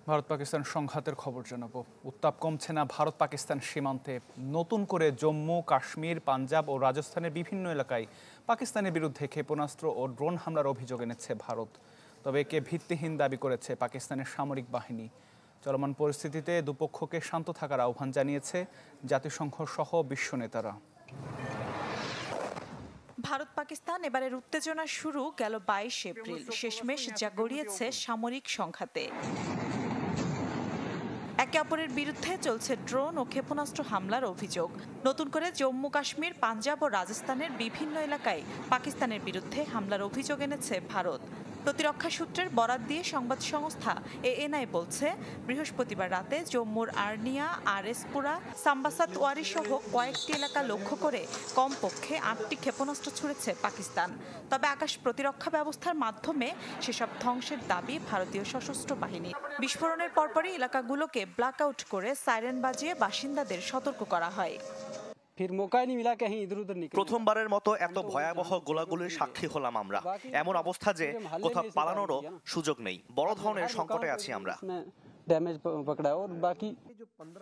ভারত পাকিস্তান সংঘাতের খবর জানাবো। উত্তাপ কমছে না ভারত পাকিস্তান সীমান্তে। নতুন করে জম্মু, কাশ্মীর, পাঞ্জাব ও রাজস্থানের বিভিন্ন এলাকায় পাকিস্তানের বিরুদ্ধে ক্ষেপণাস্ত্র ও ড্রোন হামলার অভিযোগ এনেছে ভারত। তবে একে ভিত্তিহীন দাবি করেছে পাকিস্তানের সামরিক বাহিনী। চলমান পরিস্থিতিতে দুপক্ষকে শান্ত থাকার আহ্বান জানিয়েছে জাতিসংঘ সহ বিশ্ব নেতারা। ভারত পাকিস্তান এবারের উত্তেজনা শুরু গেল 22 এপ্রিল, শেষমেশ যা গড়িয়েছে সামরিক সংঘাতে। একে অপরের বিরুদ্ধে চলছে ড্রোন ও ক্ষেপণাস্ত্র হামলার অভিযোগ। নতুন করে জম্মু কাশ্মীর, পাঞ্জাব ও রাজস্থানের বিভিন্ন এলাকায় পাকিস্তানের বিরুদ্ধে হামলার অভিযোগ এনেছে ভারত। প্রতিরক্ষা সূত্রের বরাত দিয়ে সংবাদ সংস্থা এএনআই বলছে, বৃহস্পতিবার রাতে জম্মুর আর্নিয়া, আরএসপুরা, সাম্বাসাত ওয়ারি সহ কয়েকটি এলাকা লক্ষ্য করে কমপক্ষে 8টি ক্ষেপণাস্ত্র ছুড়েছে পাকিস্তান। তবে আকাশ প্রতিরক্ষা ব্যবস্থার মাধ্যমে সেসব ধ্বংসের দাবি ভারতীয় সশস্ত্র বাহিনী। বিস্ফোরণের পরপরই এলাকাগুলোকে ব্ল্যাকআউট করে সাইরেন বাজিয়ে বাসিন্দাদের সতর্ক করা হয়। প্রথমবারের মতো এত ভয়াবহ গোলাগুলির সাক্ষী হলাম আমরা। এমন অবস্থা যে কোথাও পালানোরও সুযোগ নেই। বড় ধরনের সংকটে আছি আমরা।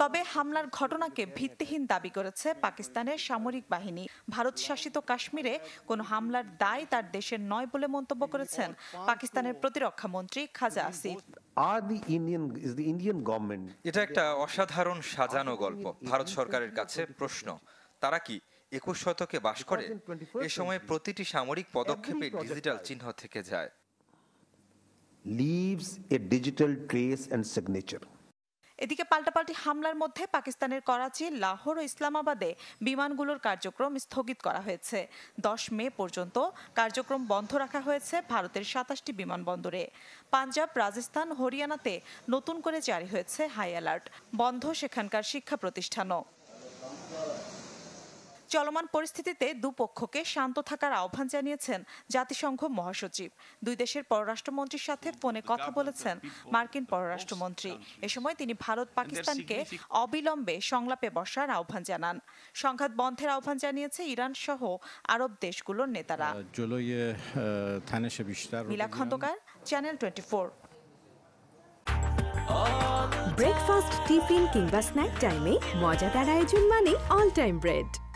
তবে হামলার ঘটনাকে ভিত্তিহীন দাবি করেছে পাকিস্তানের সামরিক বাহিনী। ভারত শাসিত কাশ্মীরে কোনো হামলার দায় তার দেশের নয় বলে মন্তব্য করেছেন পাকিস্তানের প্রতিরক্ষা মন্ত্রী খাজা আসিফ। এটা একটা অসাধারণ সাজানো গল্প। ভারত সরকারের কাছে প্রশ্ন, তারা কি 21 শতকে বাস করে? এ সময় প্রতিটি সামরিক পদক্ষেপে ডিজিটাল চিহ্ন থেকে যায়। এদিকে পাল্টাপাল্টি হামলার মধ্যে পাকিস্তানের করাচি, লাহোর ও ইসলামাবাদে বিমানগুলোর কার্যক্রম স্থগিত করা হয়েছে। 10 মে পর্যন্ত কার্যক্রম বন্ধ রাখা হয়েছে ভারতের 27টি বিমানবন্দরে। পাঞ্জাব, রাজস্থান, হরিয়ানাতে নতুন করে জারি হয়েছে হাই অ্যালার্ট। বন্ধ সেখানকার শিক্ষা প্রতিষ্ঠানও। চলমান পরিস্থিতিতে দুপক্ষকে শান্ত থাকার আহ্বান জানিয়েছেন জাতিসংঘ মহাসচিব। দুই দেশের পররাষ্ট্রমন্ত্রীর সাথে ফোনে কথা বলেছেন মার্কিন পররাষ্ট্রমন্ত্রী। এ সময় তিনি ভারত পাকিস্তানকে অবিলম্বে সংলাপে বসার আহ্বান জানান। সংঘাত বন্ধের আহ্বান জানিয়েছে ইরান সহ আরব দেশগুলোর নেতারা। মিলা খন্দকার, চ্যানেল 24। ব্রেকফাস্ট, টিফিন কিংবা স্ন্যাক টাইমে মজাদার আয়োজন মানে অল টাইম ব্রেড।